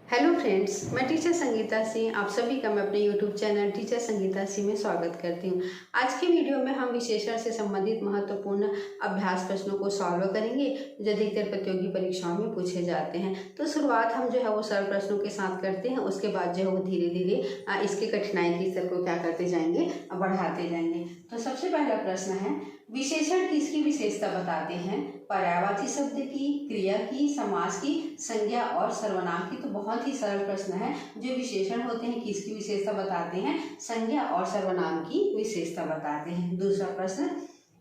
Hello friends, मैं teacher Sangeeta Singh आप सभी का मैं अपने YouTube channel teacher Sangeeta Singh में स्वागत करती हूँ। आज के वीडियो में हम विशेषण से संबंधित महत्वपूर्ण अभ्यास प्रश्नों को सॉल्व करेंगे जो अधिकतर प्रतियोगी परीक्षाओं में पूछे जाते हैं। तो शुरुआत हम जो है वो सरल प्रश्नों के साथ करते हैं, उसके बाद जो है वो धीरे धीरे इसके कठिनाई के स्तर को क्या करते जाएंगे, बढ़ाते जाएंगे। तो सबसे पहला प्रश्न है, विशेषण किसकी विशेषता बताते हैं? पर्यायवाची शब्द की, क्रिया की, समास की, संज्ञा और सर्वनाम की। तो बहुत ही सरल प्रश्न है। जो विशेषण होते हैं किसकी विशेषता बताते हैं? संज्ञा और सर्वनाम की विशेषता बताते हैं। दूसरा प्रश्न,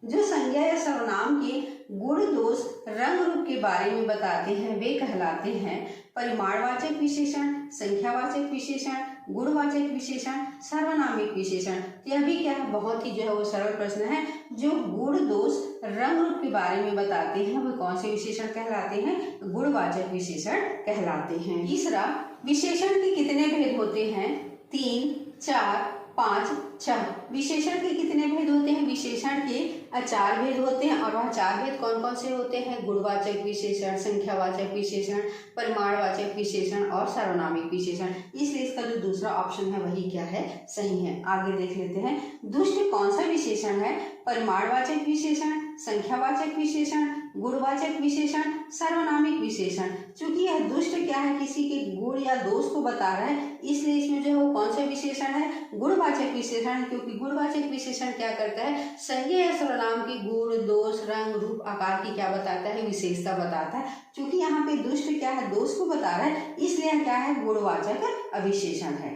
जो संज्ञा या सर्वनाम के गुण दोष रंग रूप के बारे में बताते हैं वे कहलाते हैं परिमाणवाचक विशेषण, संख्यावाचक विशेषण, गुणवाचक विशेषण, सर्वनामिक विशेषण। यह भी क्या है, बहुत ही जो है वो सरल प्रश्न है। जो गुण दोष रंग रूप के बारे में बताते हैं वो कौन से विशेषण कहलाते हैं? गुणवाचक विशेषण कहलाते हैं। तीसरा, विशेषण के कितने भेद होते हैं? 3, 4, 5, 6। विशेषण के कितने भेद होते हैं? विशेषण के 4 भेद होते हैं। और वह 4 भेद कौन कौन से होते हैं? गुणवाचक विशेषण, संख्यावाचक विशेषण, परिमाणवाचक विशेषण और सर्वनामिक विशेषण। इसलिए इसका जो दूसरा ऑप्शन है वही क्या है, सही है। आगे देख लेते हैं, दुष्ट कौन सा विशेषण है? परिमाणवाचक विशेषण, संख्यावाचक विशेषण, गुणवाचक विशेषण, सर्वनामिक विशेषण। चूंकि यह दुष्ट क्या है, किसी के गुण या दोष को बता रहा है, इसलिए इसमें जो है वो कौन सा विशेषण है? गुणवाचक विशेषण। क्योंकि गुणवाचक विशेषण क्या करता है? संज्ञा या सर्वनाम के गुण, दोष, रंग, रूप, आकार की क्या बताता है? विशेषता बताता है। चूंकि यहाँ पे दुष्ट क्या है, दोष को बता रहा है, इसलिए क्या है? गुणवाचक विशेषण है।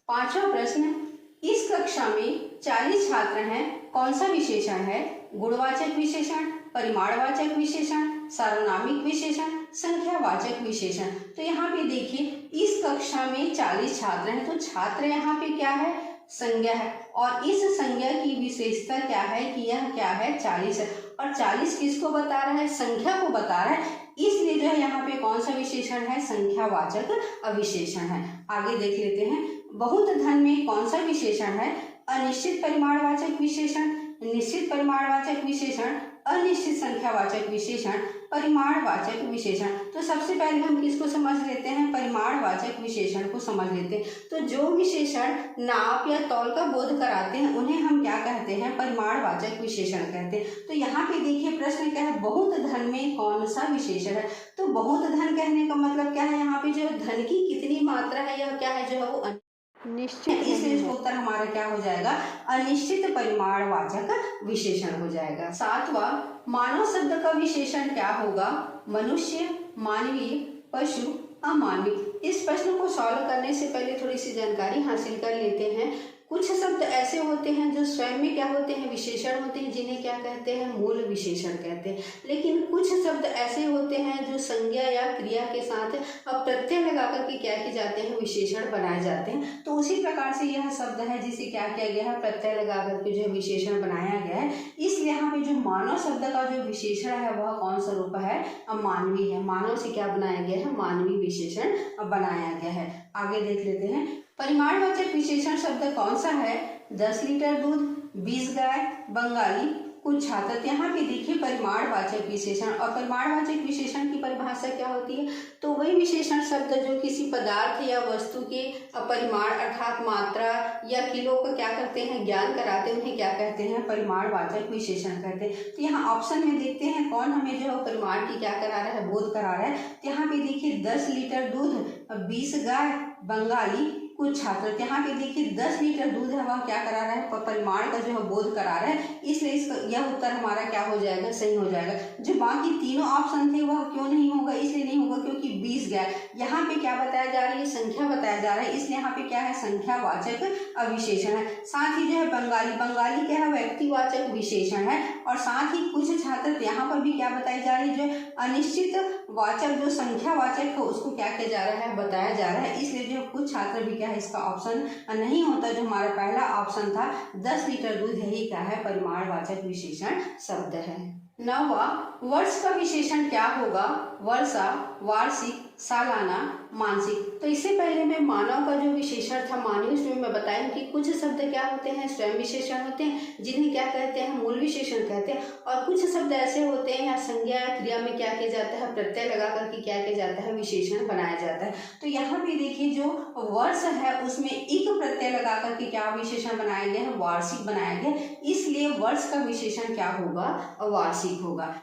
पांचवा प्रश्न, इस कक्षा में 40 छात्र हैं, कौन सा विशेषण है? गुणवाचक विशेषण, परिमाणवाचक विशेषण, सर्वनामिक विशेषण, संख्यावाचक विशेषण। तो यहाँ पे देखिए, इस कक्षा में 40 छात्र हैं, तो छात्र यहाँ पे क्या है? संज्ञा है। और इस संज्ञा की विशेषता क्या है कि यह क्या है? 40 है। और 40 किसको बता रहा है? संख्या को बता रहा है, इसलिए जो है यहाँ पे कौन सा विशेषण है? संख्यावाचक विशेषण है। आगे देख लेते हैं, बहुत धन में कौन सा विशेषण है? अनिश्चित परिमाणवाचक विशेषण, निश्चित परिमाणवाचक विशेषण, अनिश्चित संख्यावाचक विशेषण, परिमाणवाचक विशेषण। तो सबसे पहले हम किसको समझ लेते हैं? परिमाणवाचक विशेषण को समझ लेते हैं। तो जो विशेषण नाप या तौल का बोध कराते हैं उन्हें हम क्या कहते हैं? परिमाणवाचक विशेषण कहते हैं। तो यहाँ पे देखिए प्रश्न क्या है, बहुत धन में कौन सा विशेषण है? तो बहुत धन कहने का मतलब क्या है, यहाँ पे जो धन की कितनी मात्रा है यह क्या है, जो है वो निश्चित, इसलिए उत्तर हमारा क्या हो जाएगा? अनिश्चित परिमाणवाचक विशेषण हो जाएगा। सातवां, मानव शब्द का विशेषण क्या होगा? मनुष्य, मानवीय, पशु, अमानवीय। इस प्रश्न को सॉल्व करने से पहले थोड़ी सी जानकारी हासिल कर लेते हैं। कुछ शब्द ऐसे होते हैं जो स्वयं में क्या होते हैं? विशेषण होते हैं, जिन्हें क्या कहते हैं? मूल विशेषण कहते हैं। लेकिन कुछ शब्द ऐसे होते हैं जो संज्ञा या क्रिया के साथ प्रत्यय लगा करके क्या किए जाते हैं? विशेषण बनाए जाते हैं। तो उसी प्रकार से यह शब्द है जिसे क्या किया गया है? प्रत्यय लगा करके जो विशेषण बनाया गया है। इसलिए यहाँ पे जो मानव शब्द का जो विशेषण है वह कौन सा रूप है? मानवीय है। मानव से क्या बनाया गया है? मानवीय विशेषण बनाया गया है। आगे देख लेते हैं, परिमाणवाचक विशेषण शब्द कौन सा है? 10 लीटर दूध, 20 गाय, बंगाली, कुछ छात्र। यहाँ पे देखिए परिमाणवाचक विशेषण, और परिमाणवाचक विशेषण की परिभाषा क्या होती है? तो वही विशेषण शब्द जो किसी पदार्थ या वस्तु के परिमाण अर्थात मात्रा या किलो को क्या करते हैं? ज्ञान कराते हैं, उन्हें क्या कहते हैं? परिमाणवाचक विशेषण कहते हैं। तो यहाँ ऑप्शन में देखते हैं कौन हमें जो है परिमाण की क्या करा रहा है? बोध करा रहा है। तो यहाँ पे देखिए 10 लीटर दूध, 20 गाय, बंगाली, कुछ छात्र। यहाँ पे देखिए 10 लीटर दूध है, वह क्या करा रहा है? परिमाण का जो है बोध करा रहा है, इसलिए इसका यह उत्तर हमारा क्या हो जाएगा? सही हो जाएगा। जो बाकी तीनों ऑप्शन थे वह क्यों नहीं होगा? इसलिए नहीं होगा क्योंकि 20 गाय यहाँ पे क्या बताया जा रही है? संख्या बताया जा रहा है, इसलिए यहाँ पे क्या है? संख्यावाचक विशेषण है। साथ ही जो है बंगाली, बंगाली क्या है? व्यक्तिवाचक विशेषण है। और साथ ही कुछ छात्र, यहाँ पर भी क्या बताई जा रही है? जो अनिश्चित वाचक जो संख्यावाचक है उसको क्या किया जा रहा है? बताया जा रहा है। इसलिए जो कुछ छात्र भी क्या है? इसका ऑप्शन नहीं होता, जो हमारा पहला ऑप्शन था 10 लीटर दूध, यही क्या है? परिमाणवाचक विशेषण शब्द है। 9वां, वर्ष का विशेषण क्या होगा? वर्षा, वार्षिक, सालाना, मानसिक। तो इससे पहले मैं मानव का जो विशेषण था मानव, उसमें मैं बताया कि कुछ शब्द क्या होते हैं, स्वयं विशेषण होते हैं, जिन्हें क्या कहते हैं, मूल विशेषण कहते हैं। और कुछ शब्द ऐसे होते हैं या संज्ञा या क्रिया में क्या किया जाता है, प्रत्यय लगा करके क्या किया जाता है, विशेषण बनाया जाता है। तो यहाँ पे देखिए जो वर्ष है उसमें इक प्रत्यय लगा करके क्या विशेषण बनाया गया है, वार्षिक बनाया गया, इसलिए वर्ष का विशेषण क्या होगा, वार्षिक होगा।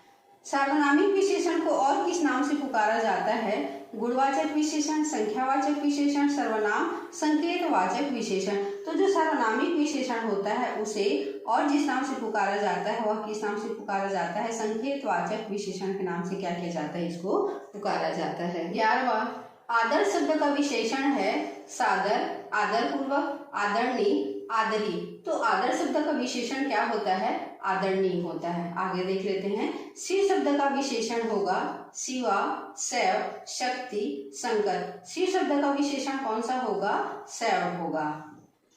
सार्वनामिक विशेषण को और किस नाम से पुकारा जाता है, गुणवाचक विशेषण, संख्यावाचक विशेषण, सर्वनाम, संकेतवाचक विशेषण। तो जो सार्वनामिक विशेषण होता है उसे और जिस नाम से पुकारा जाता है वह किस नाम से पुकारा जाता है, संकेतवाचक विशेषण के नाम से क्या किया जाता है, इसको पुकारा जाता है। 11वां, आदर शब्द का विशेषण है सादर, आदरपूर्वक, आदरणीय, आदरी। तो आदर शब्द का विशेषण क्या होता है, आदरणीय होता है। आगे देख लेते हैं। शिव शब्द का विशेषण होगा शिवा, शैव, शक्ति, शंकर। शिव शब्द का विशेषण कौन सा होगा, शैव होगा।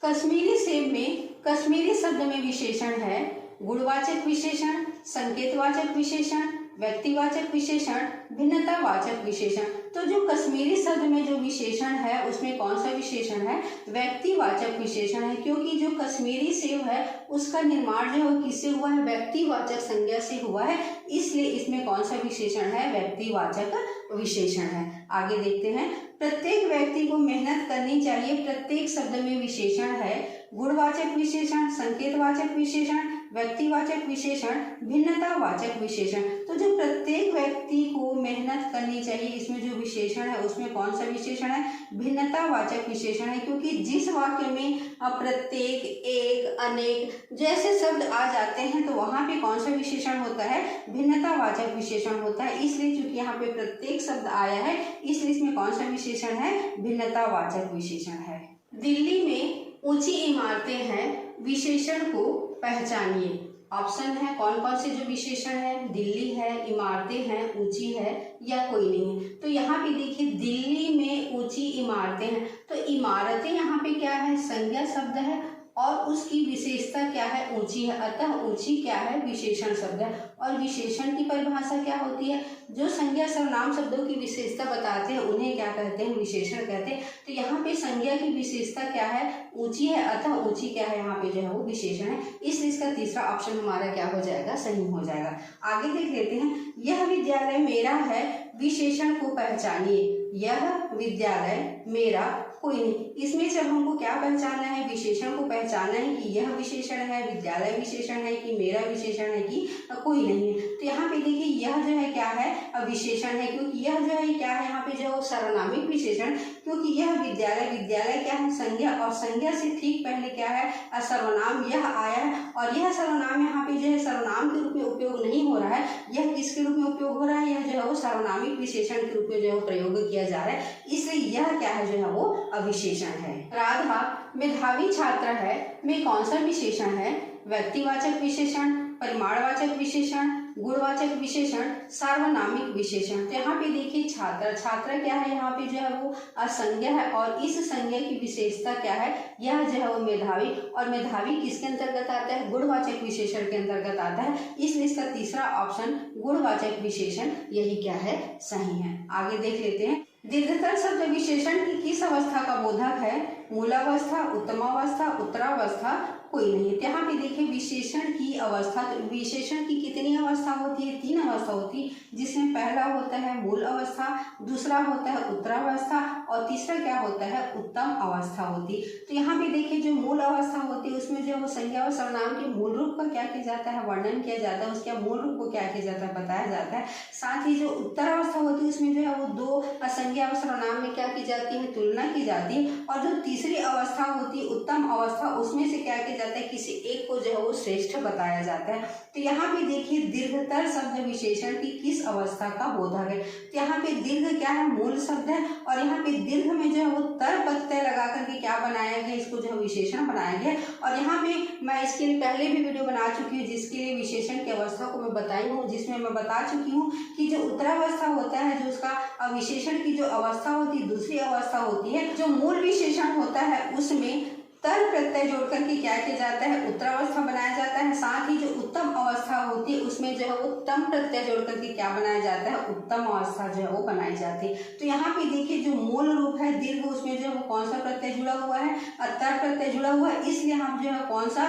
कश्मीरी सेब में कश्मीरी शब्द में विशेषण है गुणवाचक विशेषण, संकेतवाचक विशेषण, व्यक्तिवाचक विशेषण, भिन्नतावाचक विशेषण। तो जो कश्मीरी शब्द में जो विशेषण है उसमें कौन सा विशेषण है, व्यक्तिवाचक विशेषण है, क्योंकि जो कश्मीरी सेब है उसका निर्माण जो है किससे हुआ है, व्यक्तिवाचक संज्ञा से हुआ है, इसलिए इसमें कौन सा विशेषण है, व्यक्तिवाचक विशेषण है। आगे देखते हैं। प्रत्येक व्यक्ति को मेहनत करनी चाहिए, प्रत्येक शब्द में विशेषण है गुणवाचक विशेषण, संकेतवाचक विशेषण, व्यक्तिवाचक विशेषण, भिन्नतावाचक विशेषण। तो जो प्रत्येक व्यक्ति को मेहनत करनी चाहिए, इसमें जो विशेषण है उसमें कौन सा विशेषण है, भिन्नतावाचक विशेषण है, क्योंकि जिस वाक्य में प्रत्येक, एक, अनेक जैसे शब्द आ जाते हैं तो वहां पे कौन सा विशेषण होता है, भिन्नतावाचक विशेषण होता है। इसलिए चूंकि यहाँ पे प्रत्येक शब्द आया है इसलिए इसमें कौन सा विशेषण है, भिन्नतावाचक विशेषण है। दिल्ली में ऊंची इमारतें हैं, विशेषण को पहचानिए। ऑप्शन है कौन कौन से जो विशेषण है, दिल्ली है, इमारतें हैं, ऊंची है या कोई नहीं है। तो यहाँ पे देखिए दिल्ली में ऊंची इमारतें हैं, तो इमारतें यहाँ पे क्या है, संज्ञा शब्द है और उसकी विशेषता क्या है, ऊंची है, अतः ऊंची क्या है, विशेषण शब्द है। और विशेषण की परिभाषा क्या होती है, जो संज्ञा सर्वनाम शब्दों की विशेषता बताते हैं उन्हें क्या कहते हैं, विशेषण कहते हैं। तो यहाँ पे संज्ञा की विशेषता क्या है, ऊंची है, अतः ऊंची क्या है, यहाँ पे जो है वो विशेषण है, इसलिए इसका तीसरा ऑप्शन हमारा क्या हो जाएगा, सही हो जाएगा। आगे देख लेते हैं। यह विद्यालय मेरा है, विशेषण को पहचानिए। यह विद्यालय मेरा, कोई नहीं। इसमें जब हमको क्या पहचानना है, विशेषण को पहचानना है कि यह विशेषण है, विद्यालय विशेषण है कि मेरा विशेषण है कि कोई नहीं है। तो यहाँ पे देखिए यह जो है क्या है, विशेषण है, क्योंकि यह जो है क्या है, यहाँ पे जो सर्वनामिक विशेषण, क्योंकि यह विद्यालय, विद्यालय क्या है, संज्ञा, और संज्ञा से ठीक पहले क्या है, सर्वनाम यह आया है, और यह सर्वनाम यहाँ पे जो है सर्वनाम के रूप में उपयोग नहीं हो रहा है, यह किसके रूप में उपयोग हो रहा है, यह जो है वो सर्वनामिक विशेषण के रूप में जो है प्रयोग किया जा रहा है, इसलिए यह क्या है, जो है वो अविशेषण है। राधा मेधावी छात्र है में कौन सा विशेषण है, व्यक्तिवाचक विशेषण, परिमाणवाचक विशेषण, गुणवाचक विशेषण, सार्वनामिक विशेषण। तो यहाँ पे देखिए छात्र, छात्र क्या है, यहाँ पे जो है वो संज्ञा है, और इस संज्ञा की विशेषता क्या है, यह जो है वो मेधावी, और मेधावी किसके अंतर्गत आता है, गुणवाचक विशेषण के अंतर्गत आता है, इसलिए इसका तीसरा ऑप्शन गुणवाचक विशेषण यही क्या है, सही है। आगे देख लेते हैं। दीर्घतर शब्द विशेषण की किस अवस्था का बोधक है, मूलावस्था, उत्तमावस्था, उत्तरावस्था, कोई नहीं। तो यहाँ पे देखिए विशेषण की अवस्था, तो विशेषण की कितनी अवस्था होती है, 3 अवस्था होती है, जिसमें पहला होता है मूल अवस्था, दूसरा होता है उत्तरावस्था, और तीसरा क्या होता है, उत्तम अवस्था होती। तो यहाँ पे देखिए जो मूल अवस्था होती है उसमें जो वो संज्ञा और सर्वनाम के मूल रूप का क्या किया जाता है, वर्णन किया जाता है, उसके मूल रूप को क्या किया जाता है, बताया जाता है। साथ ही जो उत्तरावस्था होती है उसमें जो है वो 2 संज्ञा और सर्वनाम में क्या की जाती है, तुलना की जाती है, और जो तीसरी अवस्था होती है उत्तम अवस्था, उसमें से क्या किया जाता है, किसी एक को जो है वो श्रेष्ठ बताया जाता है। तो यहाँ पे देखिए दीर्घतर शब्द विशेषण की किस अवस्था का बोधक है, तो यहाँ पे दीर्घ क्या है, मूल शब्द है, और यहाँ पे दीर्घ में जो है वो तर प्रत्यय लगा करके क्या बनाया गया, इसको जो है विशेषण बनाया गया। और यहाँ पे मैं इसके लिए पहले भी वीडियो बना चुकी हूँ जिसके लिए विशेषण की अवस्था को मैं बताई हूँ, जिसमें मैं बता चुकी हूँ कि जो उत्तरावस्था होता है, जो उसका विशेषण की जो अवस्था होती है, दूसरी अवस्था होती है, जो मूल विशेषण होता है उसमें तर प्रत्यय जोड़ करके क्या किया जाता है, उत्तरावस्था बनाया जाता है। साथ ही जो उत्तम अवस्था होती है उसमें जो है वो तम प्रत्यय जोड़ करके क्या बनाया जाता है, उत्तम अवस्था जो है वो बनाई जाती है। तो यहाँ पे देखिए जो मूल रूप है दीर्घ, उसमें जो है वो कौन सा प्रत्यय जुड़ा हुआ है, अत्तर प्रत्यय जुड़ा हुआ है, इसलिए हम जो है कौन सा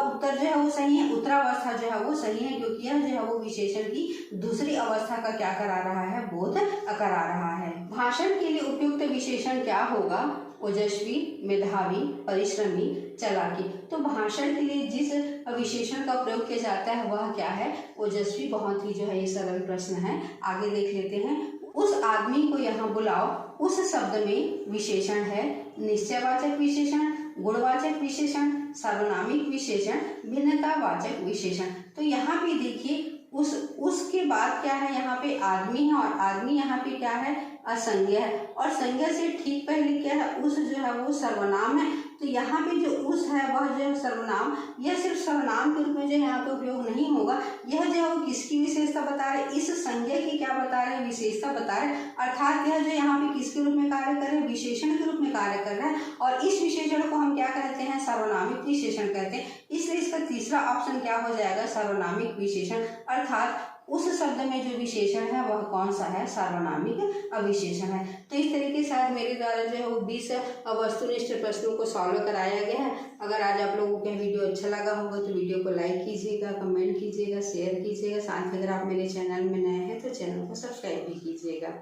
उत्तर जो है वो सही है, उत्तरावस्था जो है वो सही है, क्योंकि यह जो है वो विशेषण की दूसरी अवस्था का क्या करा रहा है, बोध करा रहा है। भाषण के लिए उपयुक्त विशेषण क्या होगा, ओजस्वी, मेधावी, परिश्रमी, चालाकी। तो भाषण के लिए जिस विशेषण का प्रयोग किया जाता है वह क्या है, ओजस्वी। बहुत ही जो है ये सरल प्रश्न है, आगे देख लेते हैं। उस आदमी को यहाँ बुलाओ, उस शब्द में विशेषण है निश्चयवाचक विशेषण, गुणवाचक विशेषण, सार्वनामिक विशेषण, भिन्नतावाचक विशेषण। तो यहाँ पे देखिए उसके बाद क्या है, यहाँ पे आदमी है और आदमी यहाँ पे क्या है, असंज्ञ है, और संज्ञा से ठीक पहले क्या है, उस जो है वो सर्वनाम है। तो यहाँ पे जो उस है वह जो है सर्वनाम, यह सिर्फ सर्वनाम के रूप में जो है यहाँ पे उपयोग नहीं होगा, यह जो है वो किसकी विशेषता बता रहे, इस संज्ञा की क्या बता रहे, विशेषता बता रहे, अर्थात यह जो यहाँ पे किसके रूप में कार्य कर रहे हैं, विशेषण के रूप में कार्य कर रहा है, और इस विशेषण को हम क्या कहते हैं, सर्वनामिक विशेषण कहते हैं। इसलिए इसका तीसरा ऑप्शन क्या हो जाएगा, सर्वनामिक विशेषण, अर्थात उस शब्द में जो विशेषण है वह कौन सा है, सार्वनामिक विशेषण है। तो इस तरीके से आज मेरे द्वारा जो है वो 20 वस्तुनिष्ठ प्रश्नों को सॉल्व कराया गया है। अगर आज आप लोगों को वीडियो अच्छा लगा होगा तो वीडियो को लाइक कीजिएगा, कमेंट कीजिएगा, शेयर कीजिएगा, साथ ही अगर आप मेरे चैनल में नए हैं तो चैनल को सब्सक्राइब भी कीजिएगा।